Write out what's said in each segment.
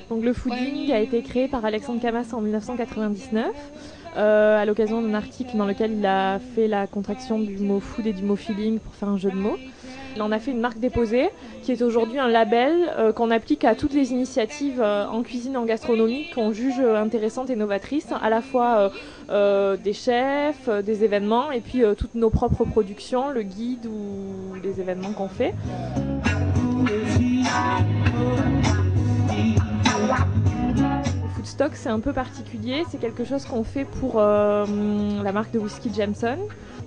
Donc le fooding a été créé par Alexandre Camas en 1999 à l'occasion d'un article dans lequel il a fait la contraction du mot food et du mot feeling pour faire un jeu de mots. Il en a fait une marque déposée qui est aujourd'hui un label qu'on applique à toutes les initiatives en cuisine et en gastronomie qu'on juge intéressantes et novatrices, à la fois des chefs, des événements et puis toutes nos propres productions, le guide ou les événements qu'on fait. Foodstock, c'est un peu particulier, c'est quelque chose qu'on fait pour la marque de whisky Jameson.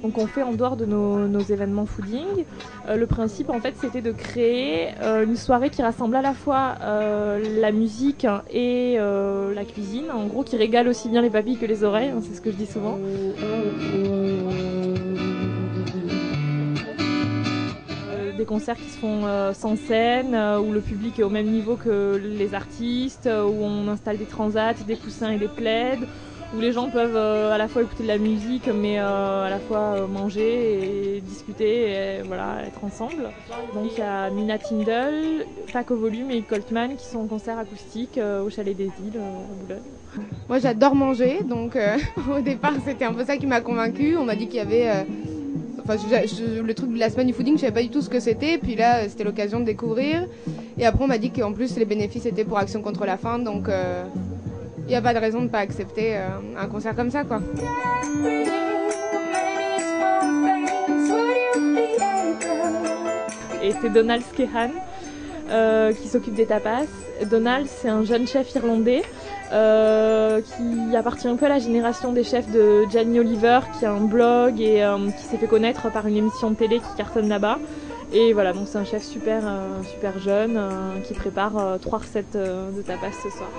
Donc on fait en dehors de nos événements fooding. Le principe en fait c'était de créer une soirée qui rassemble à la fois la musique et la cuisine, en gros qui régale aussi bien les papilles que les oreilles, hein, c'est ce que je dis souvent. Des concerts qui se font sans scène, où le public est au même niveau que les artistes, où on installe des transats, des coussins et des plaids, où les gens peuvent à la fois écouter de la musique mais à la fois manger et discuter et voilà, être ensemble. Donc il y a Nina Tindall, Paco Volume et Coltman qui sont en concert acoustique au Chalet des Îles à Boulogne. Moi j'adore manger, donc au départ c'était un peu ça qui m'a convaincue. On m'a dit qu'il y avait le truc de la semaine du fooding, je savais pas du tout ce que c'était, puis là c'était l'occasion de découvrir. Et après on m'a dit qu'en plus les bénéfices étaient pour Action contre la faim, donc il n'y a pas de raison de ne pas accepter un concert comme ça, quoi. Et c'est Donald Skehan qui s'occupe des tapas. Donald, c'est un jeune chef irlandais qui appartient un peu à la génération des chefs de Jamie Oliver, qui a un blog et qui s'est fait connaître par une émission de télé qui cartonne là-bas. Et voilà, donc c'est un chef super jeune qui prépare 3 recettes de tapas ce soir.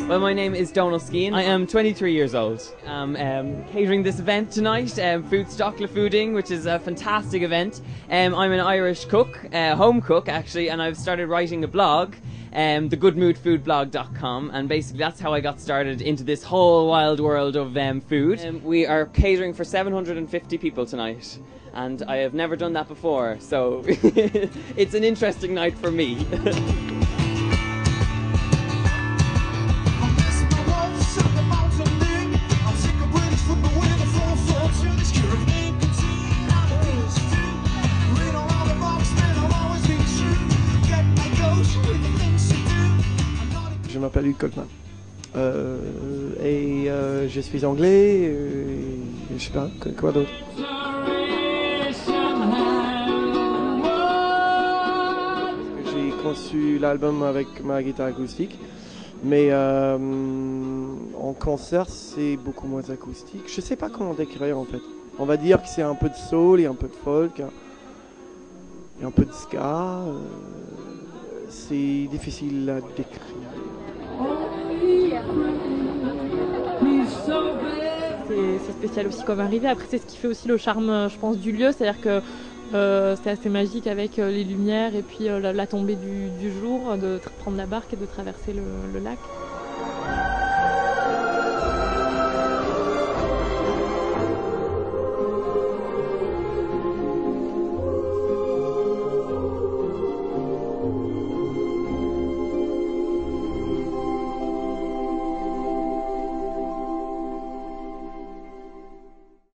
Well, my name is Donal Skeen. I am 23 years old. I'm catering this event tonight, Foodstock Le Fooding, which is a fantastic event. I'm an Irish cook, home cook actually, and I've started writing a blog, thegoodmoodfoodblog.com, and basically that's how I got started into this whole wild world of food. We are catering for 750 people tonight, and I have never done that before, so it's an interesting night for me. Je m'appelle Hugh Coltman et je suis anglais et je sais pas quoi d'autre. J'ai conçu l'album avec ma guitare acoustique, mais en concert c'est beaucoup moins acoustique. Je sais pas comment décrire en fait. On va dire que c'est un peu de soul et un peu de folk et un peu de ska. C'est difficile à décrire. C'est spécial aussi comme arrivée. Après, c'est ce qui fait aussi le charme, je pense, du lieu. C'est-à-dire que c'est assez magique avec les lumières et puis la tombée du jour, de prendre la barque et de traverser le lac.